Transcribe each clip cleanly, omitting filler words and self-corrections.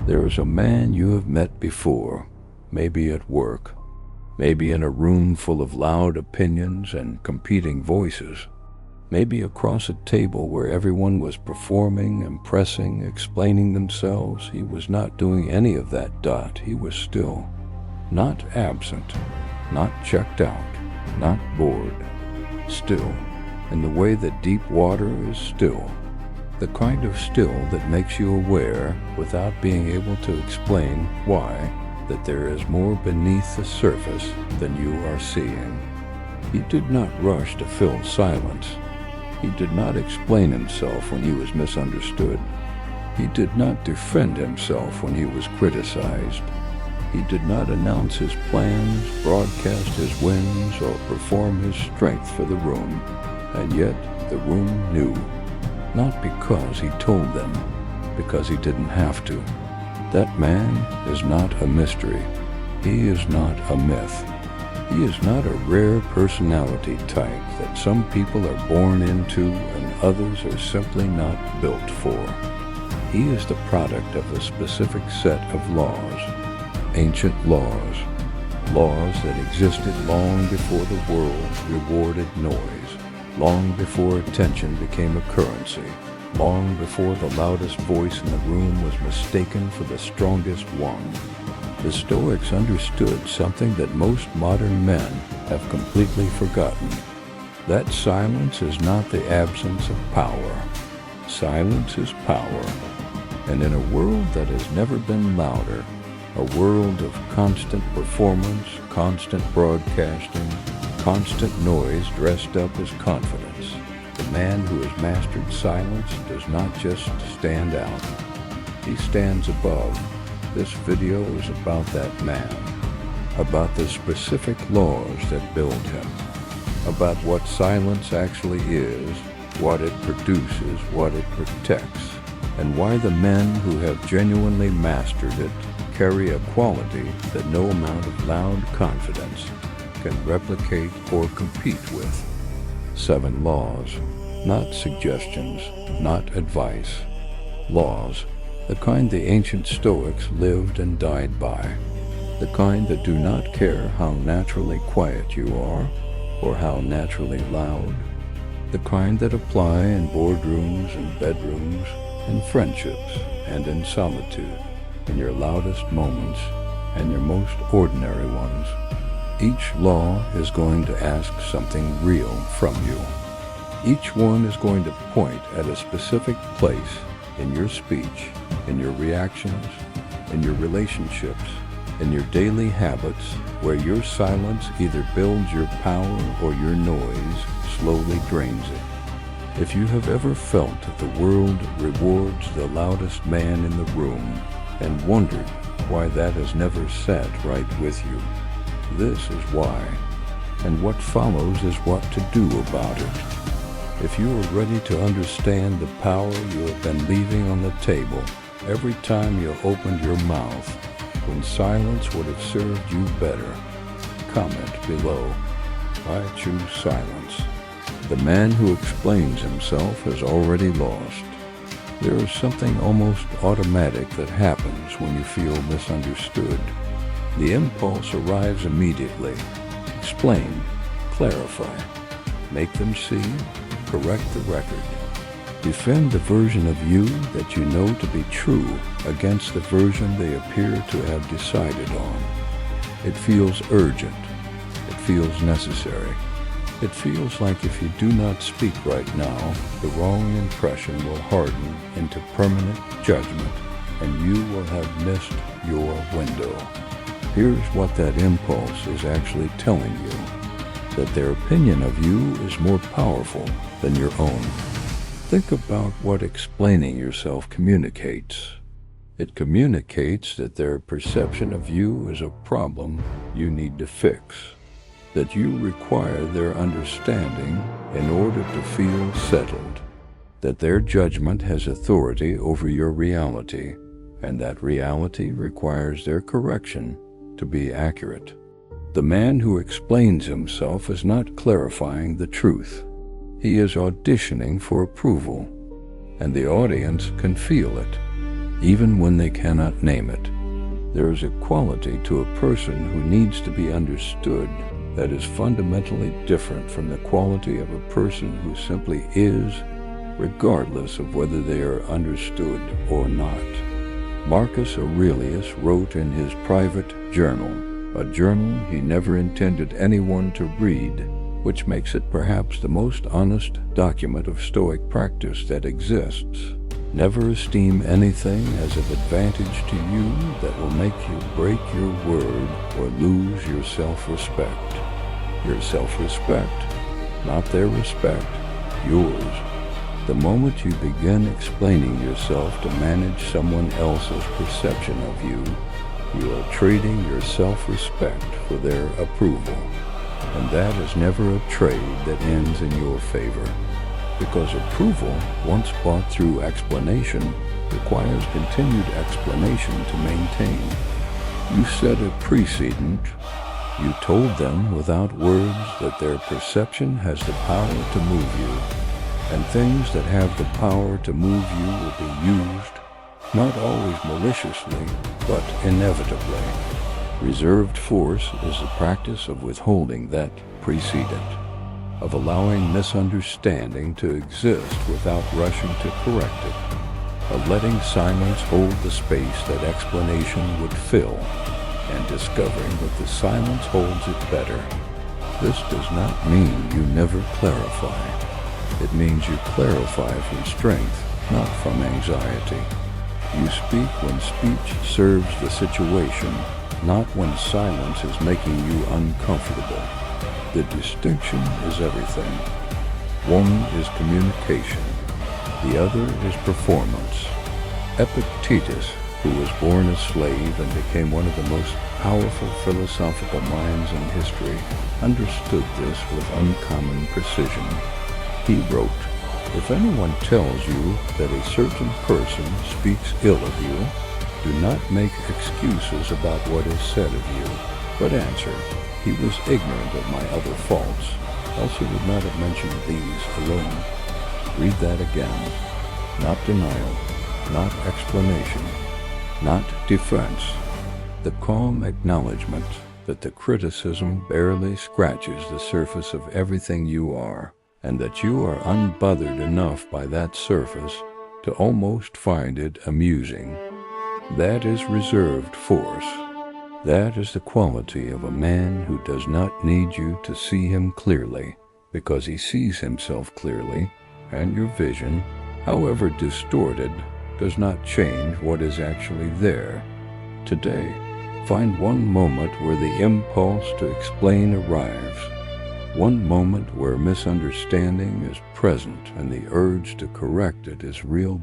There is a man you have met before, maybe at work, maybe in a room full of loud opinions and competing voices, maybe across a table where everyone was performing, impressing, explaining themselves. He was not doing any of that. He was still, not absent, not checked out, not bored, still, in the way that deep water is still, the kind of still that makes you aware, without being able to explain why, that there is more beneath the surface than you are seeing. He did not rush to fill silence. He did not explain himself when he was misunderstood. He did not defend himself when he was criticized. He did not announce his plans, broadcast his wins, or perform his strength for the room. And yet the room knew, not because he told them, because he didn't have to. That man is not a mystery. He is not a myth. He is not a rare personality type that some people are born into and others are simply not built for. He is the product of a specific set of laws, ancient laws, laws that existed long before the world rewarded noise, long before attention became a currency, long before the loudest voice in the room was mistaken for the strongest one. The Stoics understood something that most modern men have completely forgotten. That silence is not the absence of power. Silence is power. And in a world that has never been louder, a world of constant performance, constant broadcasting, constant noise dressed up as confidence, the man who has mastered silence does not just stand out. He stands above. This video is about that man, about the specific laws that build him, about what silence actually is, what it produces, what it protects, and why the men who have genuinely mastered it carry a quality that no amount of loud confidence can replicate or compete with. 7 laws, not suggestions, not advice. Laws, the kind the ancient Stoics lived and died by, the kind that do not care how naturally quiet you are or how naturally loud, the kind that apply in boardrooms and bedrooms, in friendships and in solitude, in your loudest moments and your most ordinary ones. Each law is going to ask something real from you. Each one is going to point at a specific place in your speech, in your reactions, in your relationships, in your daily habits, where your silence either builds your power or your noise slowly drains it. If you have ever felt that the world rewards the loudest man in the room and wondered why that has never sat right with you, this is why, and what follows is what to do about it. If you are ready to understand the power you have been leaving on the table every time you opened your mouth, when silence would have served you better, comment below. I choose silence. The man who explains himself has already lost. There is something almost automatic that happens when you feel misunderstood. The impulse arrives immediately. Explain, clarify, make them see, correct the record. Defend the version of you that you know to be true against the version they appear to have decided on. It feels urgent. It feels necessary. It feels like if you do not speak right now, the wrong impression will harden into permanent judgment, and you will have missed your window. Here's what that impulse is actually telling you: that their opinion of you is more powerful than your own. Think about what explaining yourself communicates. It communicates that their perception of you is a problem you need to fix, that you require their understanding in order to feel settled, that their judgment has authority over your reality, and that reality requires their correction to be accurate. The man who explains himself is not clarifying the truth. He is auditioning for approval, and the audience can feel it. even when they cannot name it. There is a quality to a person who needs to be understood that is fundamentally different from the quality of a person who simply is, regardless of whether they are understood or not. Marcus Aurelius wrote in his private journal, a journal he never intended anyone to read, which makes it perhaps the most honest document of Stoic practice that exists. Never esteem anything as of advantage to you that will make you break your word or lose your self-respect. Your self-respect, not their respect, yours. The moment you begin explaining yourself to manage someone else's perception of you, you are trading your self-respect for their approval. And that is never a trade that ends in your favor. Because approval, once bought through explanation, requires continued explanation to maintain. You set a precedent. You told them without words that their perception has the power to move you, and things that have the power to move you will be used, not always maliciously, but inevitably. Reserved force is the practice of withholding that precedent, of allowing misunderstanding to exist without rushing to correct it, of letting silence hold the space that explanation would fill, and discovering that the silence holds it better. This does not mean you never clarify. It means you clarify from strength, not from anxiety. You speak when speech serves the situation, not when silence is making you uncomfortable. The distinction is everything. One is communication. The other is performance. Epictetus, who was born a slave and became one of the most powerful philosophical minds in history, understood this with uncommon precision. He wrote, "If anyone tells you that a certain person speaks ill of you, do not make excuses about what is said of you, but answer, he was ignorant of my other faults, else he would not have mentioned these alone." Read that again. Not denial, not explanation, not defense. The calm acknowledgement that the criticism barely scratches the surface of everything you are, and that you are unbothered enough by that surface to almost find it amusing. That is reserved force. That is the quality of a man who does not need you to see him clearly, because he sees himself clearly, and your vision, however distorted, does not change what is actually there. Today, find one moment where the impulse to explain arrives, one moment where misunderstanding is present and the urge to correct it is real,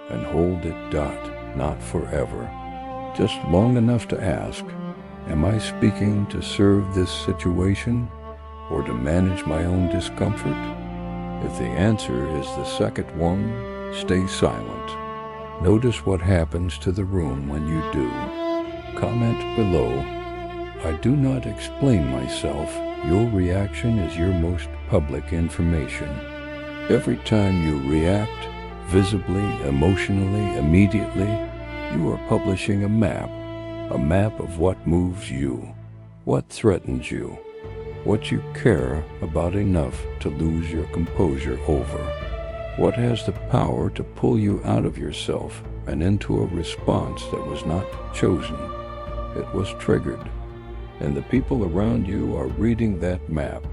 and hold it, not forever. Just long enough to ask, am I speaking to serve this situation or to manage my own discomfort? If the answer is the second one, stay silent. Notice what happens to the room when you do. Comment below. I do not explain myself. Your reaction is your most public information. Every time you react, visibly, emotionally, immediately, you are publishing a map of what moves you, what threatens you, what you care about enough to lose your composure over, what has the power to pull you out of yourself and into a response that was not chosen. It was triggered, and the people around you are reading that map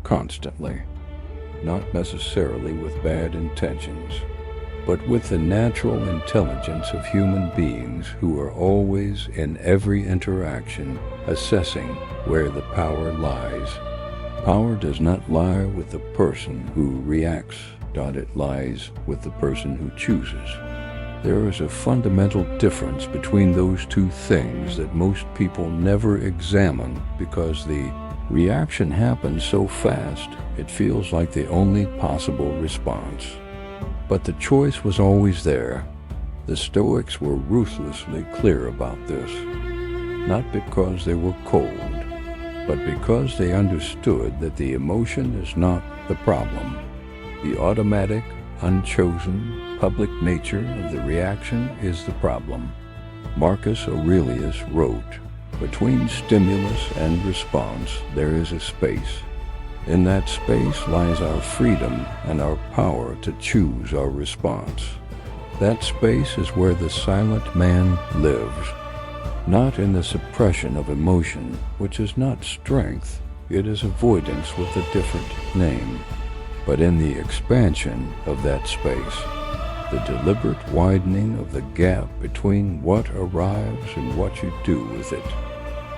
constantly, not necessarily with bad intentions, but with the natural intelligence of human beings who are always in every interaction assessing where the power lies. Power does not lie with the person who reacts, it lies with the person who chooses. There is a fundamental difference between those two things that most people never examine because the reaction happens so fast it feels like the only possible response. But the choice was always there. The Stoics were ruthlessly clear about this, not because they were cold, but because they understood that the emotion is not the problem. The automatic, unchosen, public nature of the reaction is the problem. Marcus Aurelius wrote, "Between stimulus and response there is a space. In that space lies our freedom and our power to choose our response. That space is where the silent man lives, not in the suppression of emotion, which is not strength, it is avoidance with a different name, but in the expansion of that space, the deliberate widening of the gap between what arrives and what you do with it.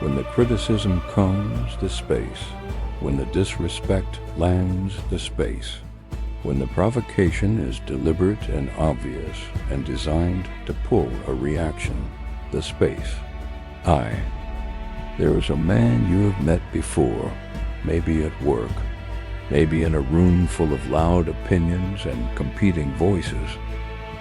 When the criticism comes, the space. When the disrespect lands, the space. When the provocation is deliberate and obvious and designed to pull a reaction, the space. There is a man you have met before, maybe at work, maybe in a room full of loud opinions and competing voices,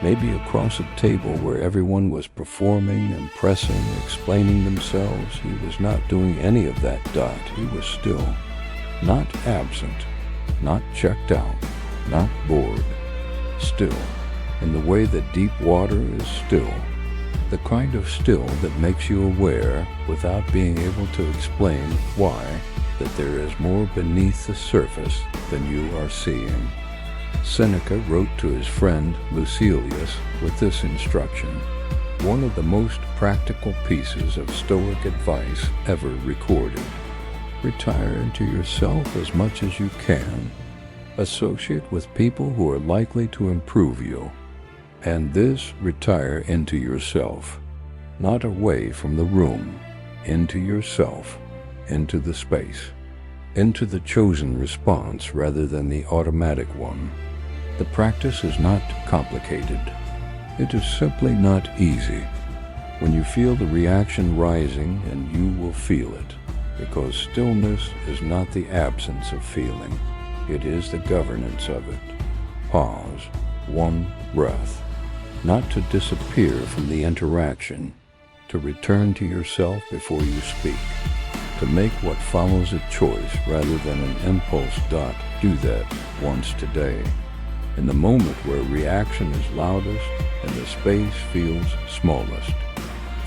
maybe across a table where everyone was performing, impressing, explaining themselves. He was not doing any of that. He was still. Not absent, not checked out, not bored, still, in the way that deep water is still, the kind of still that makes you aware, without being able to explain why, that there is more beneath the surface than you are seeing. Seneca wrote to his friend Lucilius with this instruction, one of the most practical pieces of Stoic advice ever recorded. Retire into yourself as much as you can. Associate with people who are likely to improve you. And this retire into yourself, not away from the room, into yourself, into the space, into the chosen response rather than the automatic one. The practice is not complicated. It is simply not easy. When you feel the reaction rising, and you will feel it, because stillness is not the absence of feeling, it is the governance of it. Pause, one breath, not to disappear from the interaction, to return to yourself before you speak, to make what follows a choice rather than an impulse. Do that once today, in the moment where reaction is loudest and the space feels smallest.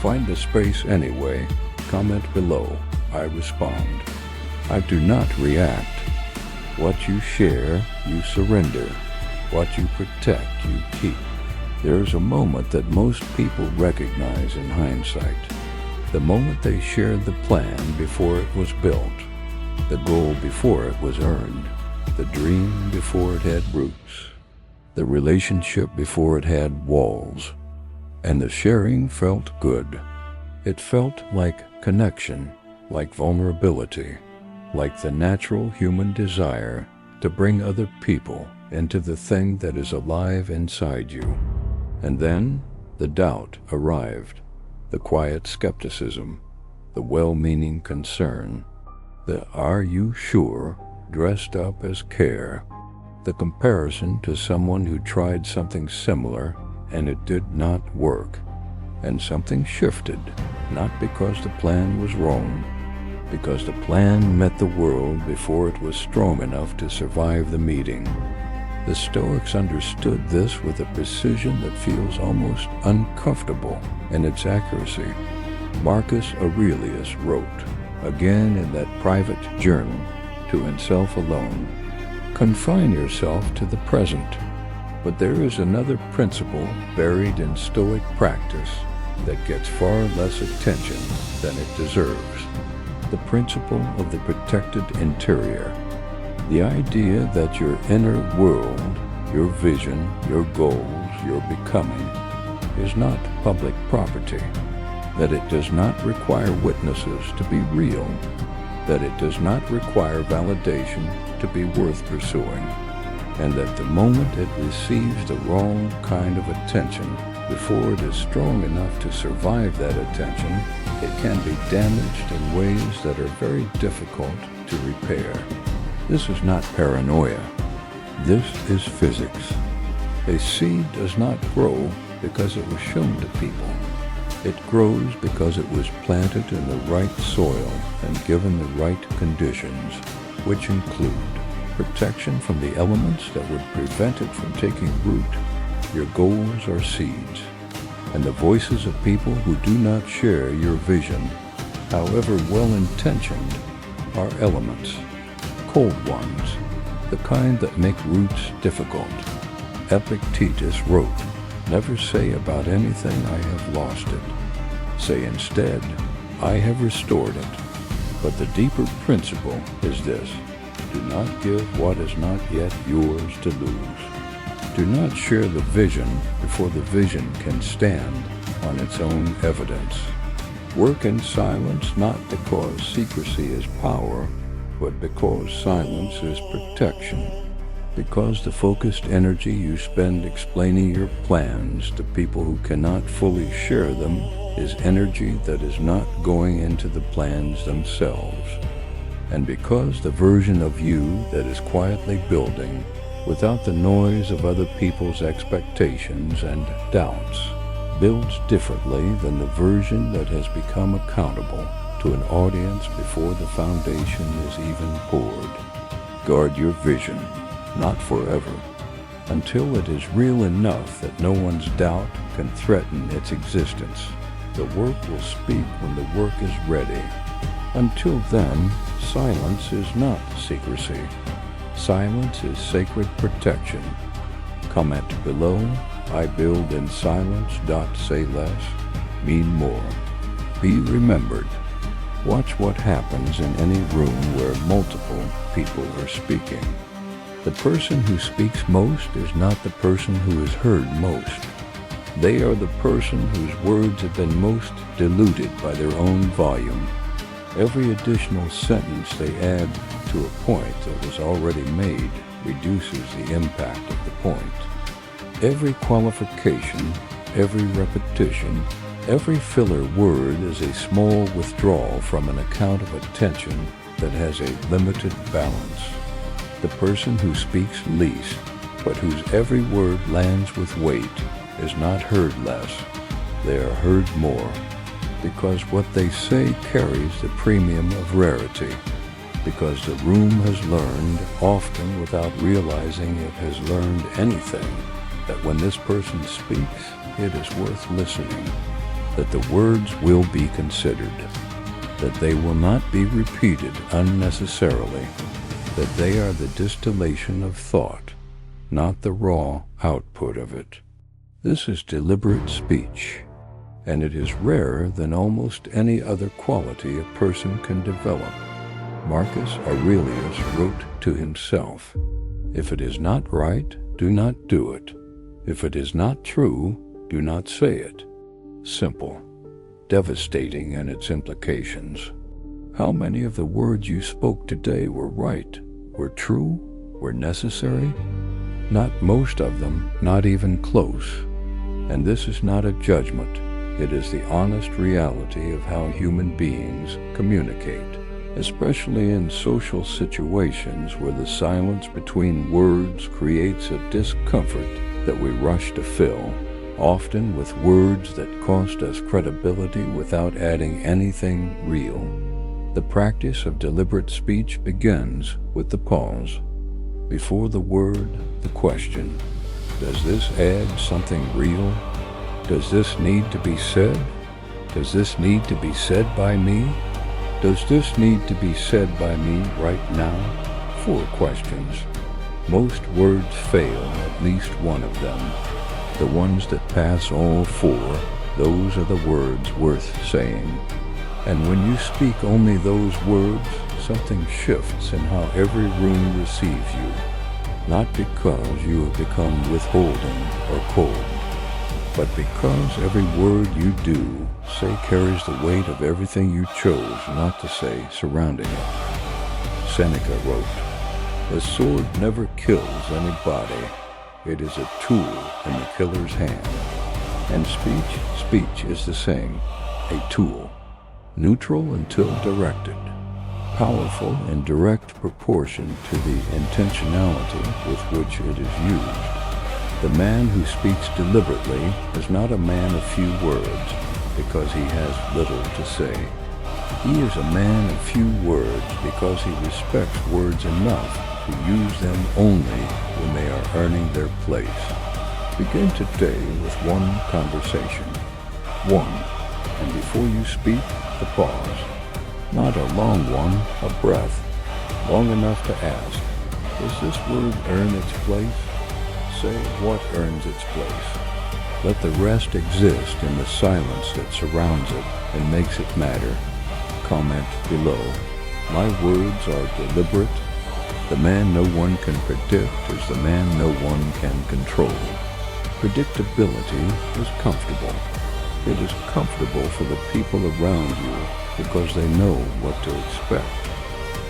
Find the space anyway. Comment below. I respond. I do not react. What you share, you surrender. What you protect, you keep. There is a moment that most people recognize in hindsight. The moment they shared the plan before it was built, the goal before it was earned, the dream before it had roots, the relationship before it had walls, and the sharing felt good. It felt like connection, like vulnerability, like the natural human desire to bring other people into the thing that is alive inside you. And then the doubt arrived, the quiet skepticism, the well-meaning concern, the "are you sure?" dressed up as care, the comparison to someone who tried something similar and it did not work, and something shifted, not because the plan was wrong, because the plan met the world before it was strong enough to survive the meeting. The Stoics understood this with a precision that feels almost uncomfortable in its accuracy. Marcus Aurelius wrote, again in that private journal, to himself alone, "Confine yourself to the present." But there is another principle buried in Stoic practice that gets far less attention than it deserves. The principle of the protected interior. The idea that your inner world, your vision, your goals, your becoming, is not public property, that it does not require witnesses to be real, that it does not require validation to be worth pursuing, and that the moment it receives the wrong kind of attention, before it is strong enough to survive that attention, it can be damaged in ways that are very difficult to repair. This is not paranoia. This is physics. A seed does not grow because it was shown to people. It grows because it was planted in the right soil and given the right conditions, which include protection from the elements that would prevent it from taking root. Your goals are seeds, and the voices of people who do not share your vision, however well-intentioned, are elements, cold ones, the kind that make roots difficult. Epictetus wrote, "Never say about anything I have lost it. Say instead, I have restored it." But the deeper principle is this: do not give what is not yet yours to lose. Do not share the vision before the vision can stand on its own evidence. Work in silence not because secrecy is power, but because silence is protection. Because the focused energy you spend explaining your plans to people who cannot fully share them is energy that is not going into the plans themselves. And because the version of you that is quietly building, without the noise of other people's expectations and doubts, builds differently than the version that has become accountable to an audience before the foundation is even poured. Guard your vision, not forever, until it is real enough that no one's doubt can threaten its existence. The work will speak when the work is ready. Until then, silence is not secrecy. Silence is sacred protection. Comment below, I build in silence, say less, mean more. Be remembered. Watch what happens in any room where multiple people are speaking. The person who speaks most is not the person who is heard most. They are the person whose words have been most diluted by their own volume. Every additional sentence they add to a point that was already made reduces the impact of the point. Every qualification, every repetition, every filler word is a small withdrawal from an account of attention that has a limited balance. The person who speaks least, but whose every word lands with weight, is not heard less. They are heard more, because what they say carries the premium of rarity, because the room has learned, often without realizing it has learned anything, that when this person speaks, it is worth listening, that the words will be considered, that they will not be repeated unnecessarily, that they are the distillation of thought, not the raw output of it. This is deliberate speech, and it is rarer than almost any other quality a person can develop. Marcus Aurelius wrote to himself, "If it is not right, do not do it. If it is not true, do not say it." Simple, devastating in its implications. How many of the words you spoke today were right, were true, were necessary? Not most of them, not even close. And this is not a judgment. It is the honest reality of how human beings communicate, especially in social situations where the silence between words creates a discomfort that we rush to fill, often with words that cost us credibility without adding anything real. The practice of deliberate speech begins with the pause. Before the word, the question. Does this add something real? Does this need to be said? Does this need to be said by me? Does this need to be said by me right now? 4 questions. Most words fail at least one of them. The ones that pass all 4, those are the words worth saying. And when you speak only those words, something shifts in how every room receives you, not because you have become withholding or cold, but because every word you do say carries the weight of everything you chose not to say surrounding it. Seneca wrote, "The sword never kills anybody. It is a tool in the killer's hand." And speech is the same, a tool, neutral until directed, powerful in direct proportion to the intentionality with which it is used. The man who speaks deliberately is not a man of few words because he has little to say. He is a man of few words because he respects words enough to use them only when they are earning their place. Begin today with one conversation. One, and before you speak, a pause. Not a long one, a breath, long enough to ask, does this word earn its place? Say what earns its place. Let the rest exist in the silence that surrounds it and makes it matter. Comment below. My words are deliberate. The man no one can predict is the man no one can control. Predictability is comfortable. It is comfortable for the people around you because they know what to expect.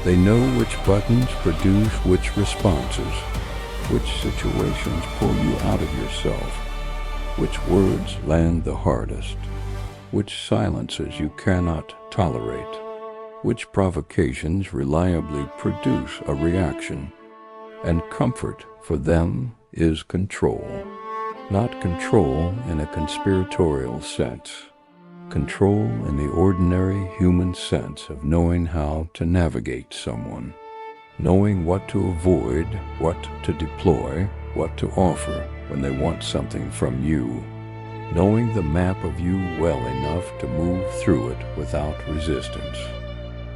They know which buttons produce which responses, which situations pull you out of yourself, which words land the hardest, which silences you cannot tolerate, which provocations reliably produce a reaction. And comfort for them is control. Not control in a conspiratorial sense. Control in the ordinary human sense of knowing how to navigate someone. Knowing what to avoid, what to deploy, what to offer when they want something from you. Knowing the map of you well enough to move through it without resistance.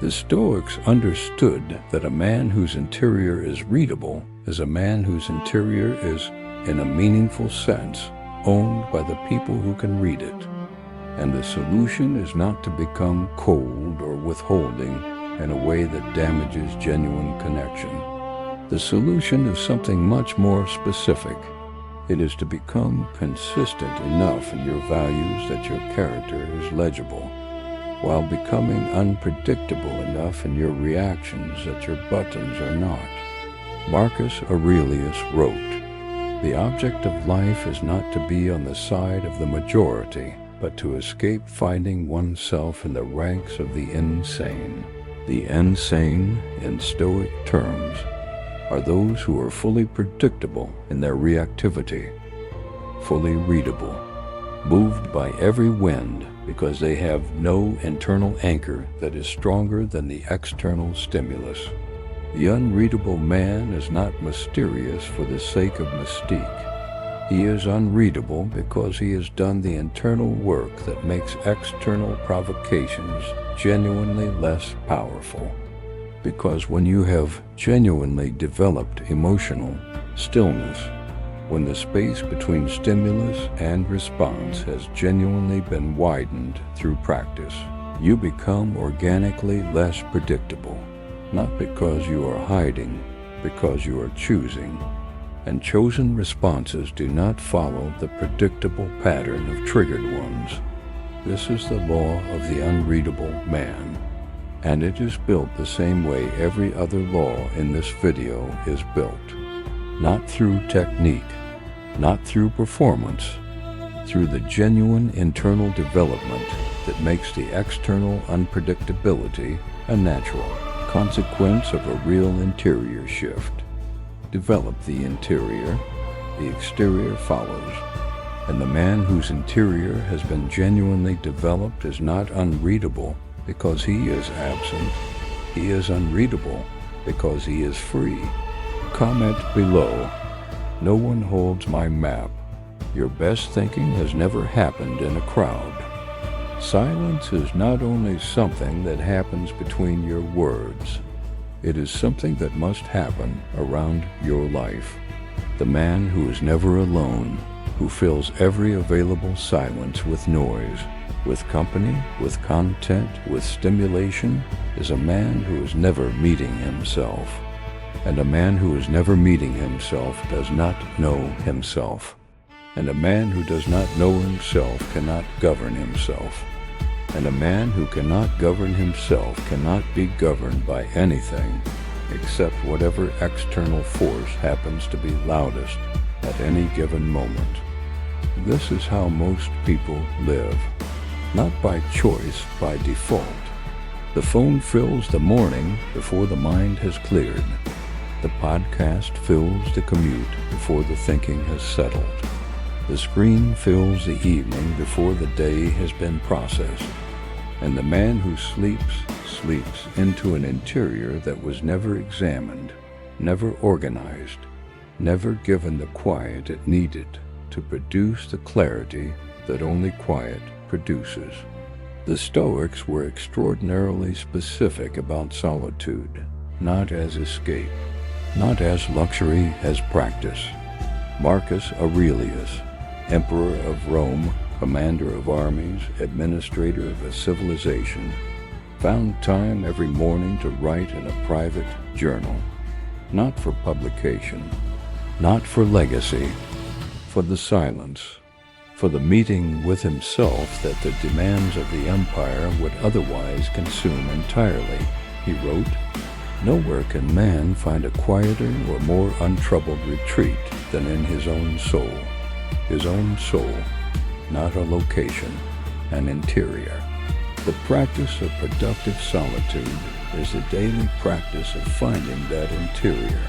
The Stoics understood that a man whose interior is readable is a man whose interior is, in a meaningful sense, owned by the people who can read it. And the solution is not to become cold or withholding in a way that damages genuine connection. The solution is something much more specific. It is to become consistent enough in your values that your character is legible, while becoming unpredictable enough in your reactions that your buttons are not. Marcus Aurelius wrote, "The object of life is not to be on the side of the majority, but to escape finding oneself in the ranks of the insane." The insane, in Stoic terms, are those who are fully predictable in their reactivity, fully readable, moved by every wind because they have no internal anchor that is stronger than the external stimulus. The unreadable man is not mysterious for the sake of mystique. He is unreadable because he has done the internal work that makes external provocations genuinely less powerful. Because when you have genuinely developed emotional stillness, when the space between stimulus and response has genuinely been widened through practice, you become organically less predictable, not because you are hiding, because you are choosing. And chosen responses do not follow the predictable pattern of triggered ones. This is the law of the unreadable man, and it is built the same way every other law in this video is built. Not through technique, not through performance, through the genuine internal development that makes the external unpredictability a natural consequence of a real interior shift. Develop the interior, the exterior follows. And the man whose interior has been genuinely developed is not unreadable because he is absent. He is unreadable because he is free. Comment below. No one holds my map. Your best thinking has never happened in a crowd. Silence is not only something that happens between your words. It is something that must happen around your life. The man who is never alone, who fills every available silence with noise, with company, with content, with stimulation, is a man who is never meeting himself. And a man who is never meeting himself does not know himself. And a man who does not know himself cannot govern himself. And a man who cannot govern himself cannot be governed by anything except whatever external force happens to be loudest at any given moment. This is how most people live, not by choice, by default. The phone fills the morning before the mind has cleared. The podcast fills the commute before the thinking has settled. The screen fills the evening before the day has been processed. And the man who sleeps into an interior that was never examined. never organized, never given the quiet it needed to produce the clarity that only quiet produces. The Stoics were extraordinarily specific about solitude, not as escape, not as luxury, as practice. Marcus Aurelius, Emperor of Rome, commander of armies, administrator of a civilization, found time every morning to write in a private journal, not for publication, not for legacy, for the silence, for the meeting with himself that the demands of the empire would otherwise consume entirely. He wrote, "Nowhere can man find a quieter or more untroubled retreat than in his own soul." His own soul, not a location, an interior. The practice of productive solitude is the daily practice of finding that interior,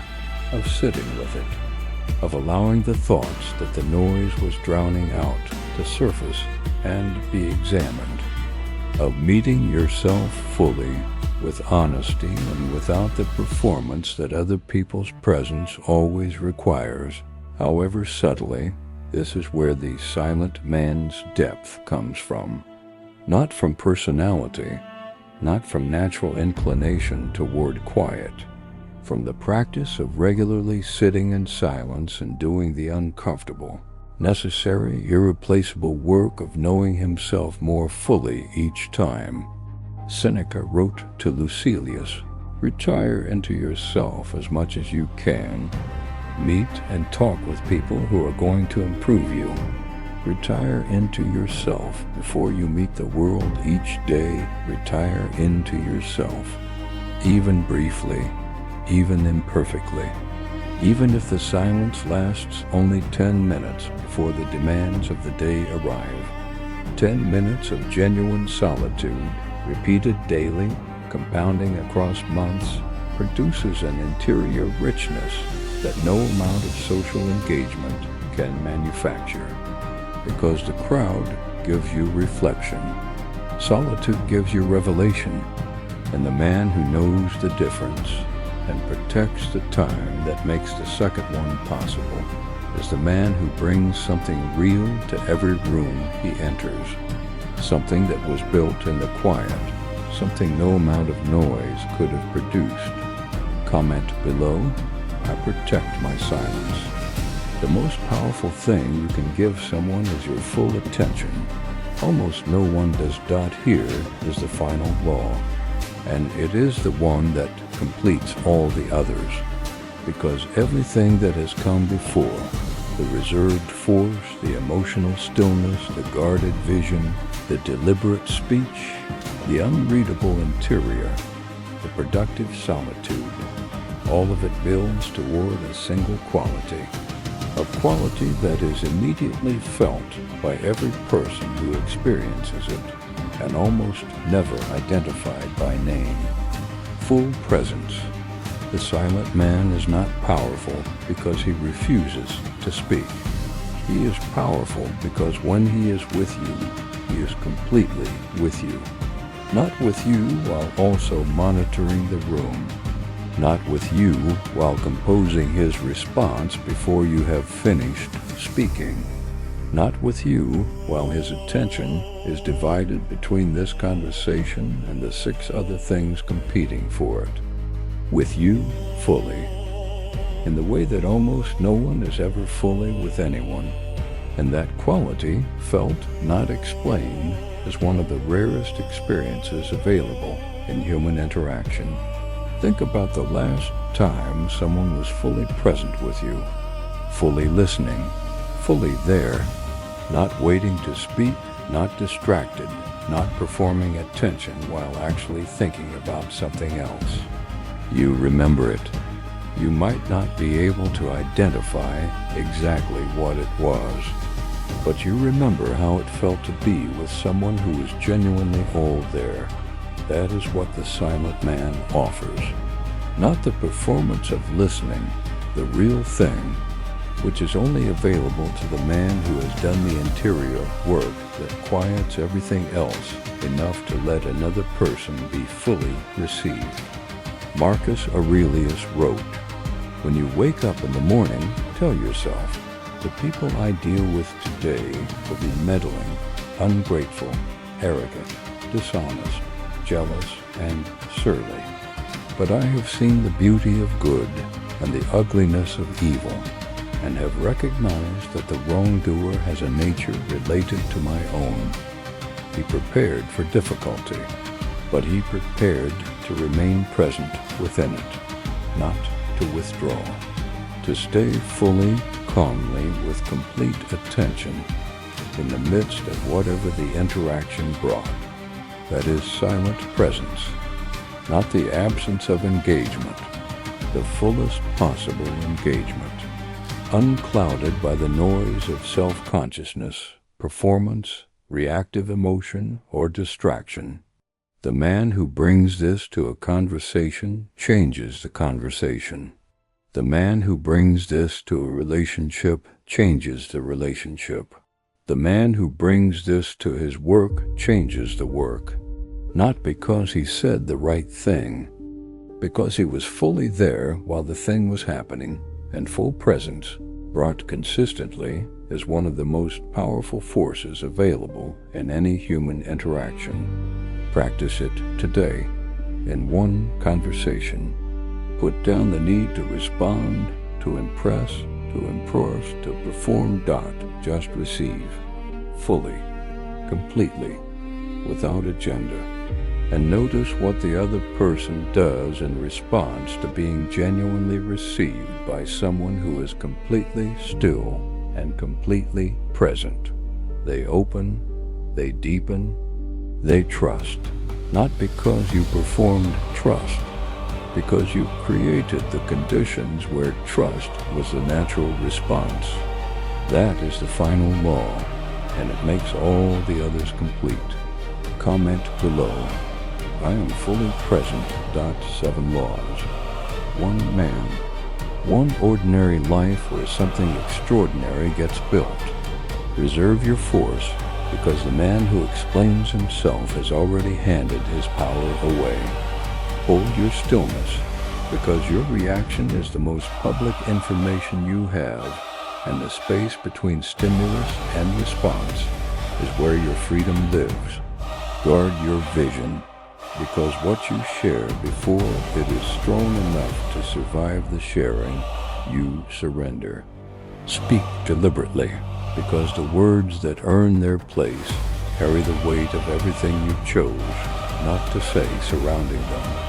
of sitting with it, of allowing the thoughts that the noise was drowning out to surface and be examined, of meeting yourself fully with honesty and without the performance that other people's presence always requires, however subtly. This is where the silent man's depth comes from, not from personality, not from natural inclination toward quiet, from the practice of regularly sitting in silence and doing the uncomfortable, necessary, irreplaceable work of knowing himself more fully each time. Seneca wrote to Lucilius, "Retire into yourself as much as you can. Meet and talk with people who are going to improve you. Retire into yourself before you meet the world each day. Retire into yourself, even briefly, even imperfectly, even if the silence lasts only 10 minutes before the demands of the day arrive. 10 minutes of genuine solitude, repeated daily, compounding across months, produces an interior richness that no amount of social engagement can manufacture. Because the crowd gives you reflection, solitude gives you revelation, and the man who knows the difference and protects the time that makes the second one possible is the man who brings something real to every room he enters, something that was built in the quiet, something no amount of noise could have produced. Comment below. I protect my silence. The most powerful thing you can give someone is your full attention. Almost no one does. Here is the final law, and it is the one that completes all the others, because everything that has come before, the reserved force, the emotional stillness, the guarded vision, the deliberate speech, the unreadable interior, the productive solitude, all of it builds toward a single quality, a quality that is immediately felt by every person who experiences it, and almost never identified by name. Full presence. The silent man is not powerful because he refuses to speak. He is powerful because when he is with you, he is completely with you. Not with you while also monitoring the room. Not with you while composing his response before you have finished speaking. Not with you while his attention is divided between this conversation and the 6 other things competing for it. With you fully, in the way that almost no one is ever fully with anyone, and that quality, felt, not explained, is one of the rarest experiences available in human interaction. Think about the last time someone was fully present with you, fully listening, fully there, not waiting to speak, not distracted, not performing attention while actually thinking about something else. You remember it. You might not be able to identify exactly what it was, but you remember how it felt to be with someone who was genuinely all there. That is what the silent man offers. Not the performance of listening, the real thing, which is only available to the man who has done the interior work that quiets everything else enough to let another person be fully received. Marcus Aurelius wrote, When you wake up in the morning, tell yourself, the people I deal with today will be meddling, ungrateful, arrogant, dishonest, jealous, and surly. But I have seen the beauty of good and the ugliness of evil, and have recognized that the wrongdoer has a nature related to my own. He prepared for difficulty, but he prepared to remain present within it, not to withdraw, to stay fully, calmly, with complete attention in the midst of whatever the interaction brought. That is silent presence, not the absence of engagement, the fullest possible engagement, unclouded by the noise of self-consciousness, performance, reactive emotion, or distraction. The man who brings this to a conversation changes the conversation. The man who brings this to a relationship changes the relationship. The man who brings this to his work changes the work, not because he said the right thing, because he was fully there while the thing was happening, and full presence, brought consistently, is one of the most powerful forces available in any human interaction. Practice it today, in one conversation. Put down the need to respond, to impress, to enforce, to perform. Just receive, fully, completely, without agenda. And notice what the other person does in response to being genuinely received by someone who is completely still and completely present. They open, they deepen, they trust. Not because you performed trust, because you created the conditions where trust was the natural response. That is the final law, and it makes all the others complete. Comment below. I am fully present. 7 laws. One man. One ordinary life where something extraordinary gets built. Reserve your force, because the man who explains himself has already handed his power away. Hold your stillness, because your reaction is the most public information you have, and the space between stimulus and response is where your freedom lives. Guard your vision, because what you share before it is strong enough to survive the sharing, you surrender. Speak deliberately, because the words that earn their place carry the weight of everything you chose not to say surrounding them.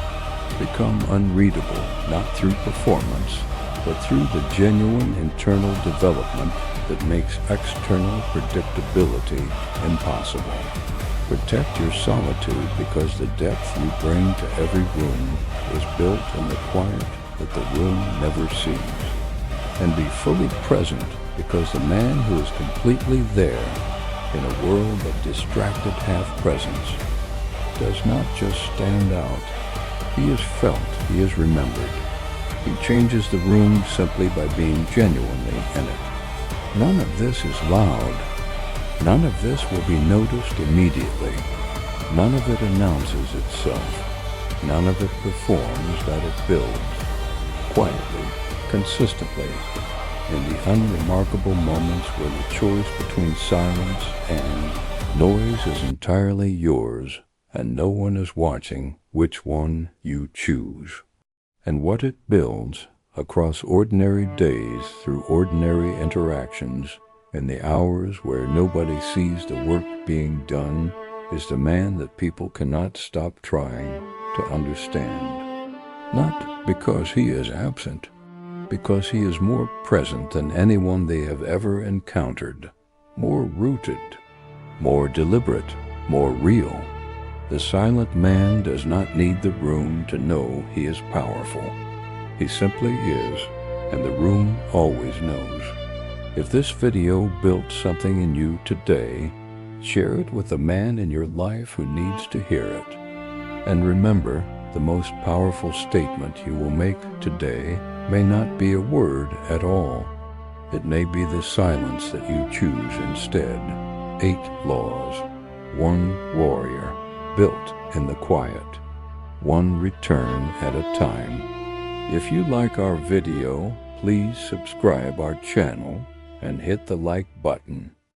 Become unreadable, not through performance, but through the genuine internal development that makes external predictability impossible. Protect your solitude, because the depth you bring to every room is built in the quiet that the room never sees. And be fully present, because the man who is completely there in a world of distracted half-presence does not just stand out. He is felt, he is remembered. He changes the room simply by being genuinely in it. None of this is loud. None of this will be noticed immediately. None of it announces itself. None of it performs that it builds. Quietly, consistently, in the unremarkable moments where the choice between silence and noise is entirely yours, and no one is watching which one you choose. And what it builds across ordinary days through ordinary interactions, in the hours where nobody sees the work being done, is the man that people cannot stop trying to understand. Not because he is absent, because he is more present than anyone they have ever encountered, more rooted, more deliberate, more real. The silent man does not need the room to know he is powerful. He simply is, and the room always knows. If this video built something in you today, share it with the man in your life who needs to hear it. And remember, the most powerful statement you will make today may not be a word at all. It may be the silence that you choose instead. 8 laws. 1 warrior, built in the quiet. 1 return at a time. If you like our video, please subscribe our channel and hit the like button.